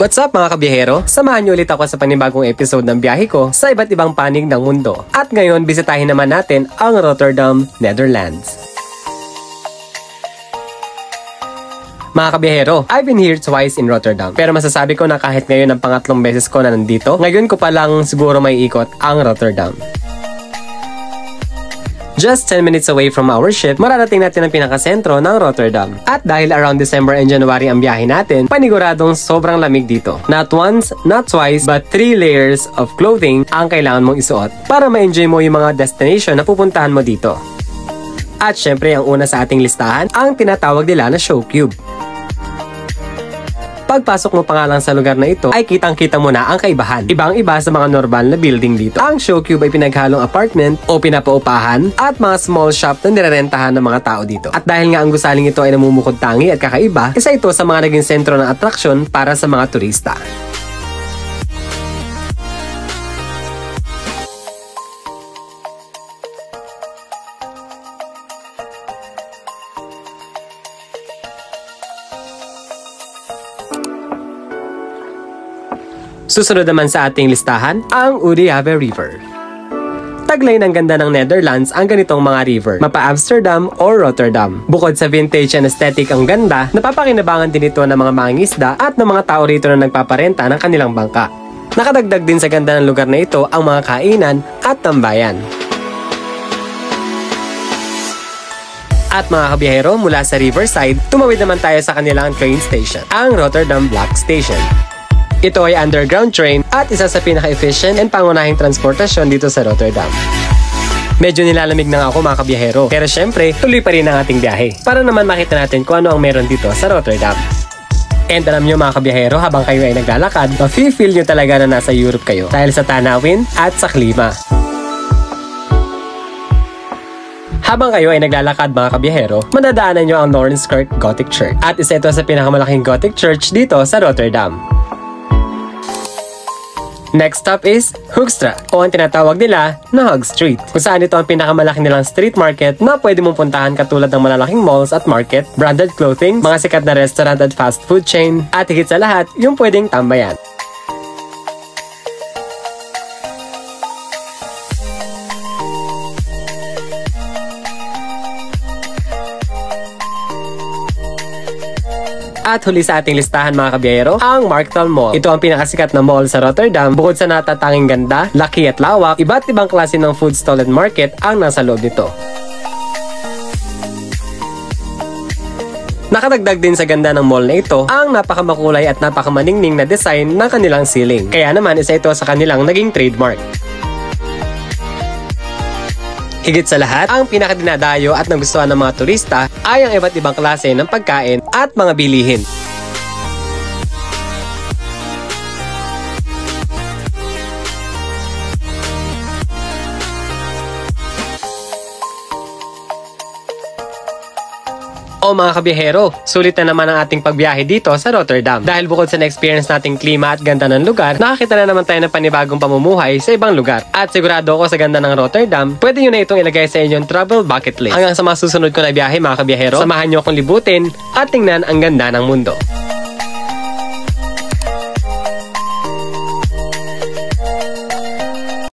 What's up mga kabiyahero? Samahan niyo ulit ako sa panibagong episode ng biyahe ko sa iba't ibang panig ng mundo. At ngayon, bisitahin naman natin ang Rotterdam, Netherlands. Mga kabiyahero, I've been here twice in Rotterdam. Pero masasabi ko na kahit ngayon ang pangatlong beses ko na nandito, ngayon ko pa lang siguro may ikot ang Rotterdam. Just 10 minutes away from our ship, mararating natin ang pinakasentro ng Rotterdam. At dahil around December and January ang biyahe natin, paniguradong sobrang lamig dito. Not once, not twice, but 3 layers of clothing ang kailangan mong isuot para ma-enjoy mo yung mga destination na pupuntahan mo dito. At syempre, ang una sa ating listahan, ang tinatawag nila na Showcube. Pagpasok mo pa nga lang sa lugar na ito, ay kitang-kita mo na ang kaibahan. Ibang-iba sa mga normal na building dito. Ang Showcube ay pinaghalong apartment o pinapaupahan at mga small shop na nirerentahan ng mga tao dito. At dahil nga ang gusaling ito ay namumukod tangi at kakaiba, isa ito sa mga naging sentro ng atraksyon para sa mga turista. Susunod naman sa ating listahan, ang Oudeyave River. Taglay ng ganda ng Netherlands ang ganitong mga river, mapa Amsterdam or Rotterdam. Bukod sa vintage and aesthetic ang ganda, napapakinabangan din ito ng mga mangingisda at ng mga tao rito na nagpaparenta ng kanilang bangka. Nakadagdag din sa ganda ng lugar na ito ang mga kainan at tambayan. At mga kabiyahero, mula sa Riverside, tumawid naman tayo sa kanilang train station, ang Rotterdam Black Station. Ito ay underground train at isa sa pinaka-efficient and pangunahing transportasyon dito sa Rotterdam. Medyo nilalamig na ako mga kabiyahero, pero syempre, tuloy pa rin ang ating biyahe para naman makita natin kung ano ang meron dito sa Rotterdam. And alam nyo mga kabiyahero, habang kayo ay naglalakad, mafe-feel nyo talaga na nasa Europe kayo dahil sa tanawin at sa klima. Habang kayo ay naglalakad mga kabiyahero, madadaanan nyo ang Nornskerk Gothic Church at isa ito sa pinakamalaking Gothic Church dito sa Rotterdam. Next stop is Hoekstra o ang tinatawag nila na Hog Street, kung saan ito ang pinakamalaki nilang street market na pwede mong puntahan katulad ng malalaking malls at market, branded clothing, mga sikat na restaurant at fast food chain, at higit sa lahat, yung pwedeng tambayan. At huli sa ating listahan mga kabiyahero, ang Marktall Mall. Ito ang pinakasikat na mall sa Rotterdam. Bukod sa natatanging ganda, laki at lawak, iba't ibang klase ng food stall and market ang nasa loob nito. Nakadagdag din sa ganda ng mall na ito ang napakamakulay at napakamaningning na design ng kanilang ceiling. Kaya naman isa ito sa kanilang naging trademark. Higit sa lahat, ang pinakadinadayo at nagustuhan ng mga turista ay ang iba't ibang klase ng pagkain at mga bilihin. O mga kabiyahero, sulit na naman ang ating pagbiyahe dito sa Rotterdam. Dahil bukod sa na-experience nating klima at ganda ng lugar, nakakita na naman tayo ng panibagong pamumuhay sa ibang lugar. At sigurado ako sa ganda ng Rotterdam, pwede nyo na itong ilagay sa inyong travel bucket list. Hanggang sa mga susunod ko na biyahe mga kabiyahero, samahan nyo akong libutin at tingnan ang ganda ng mundo.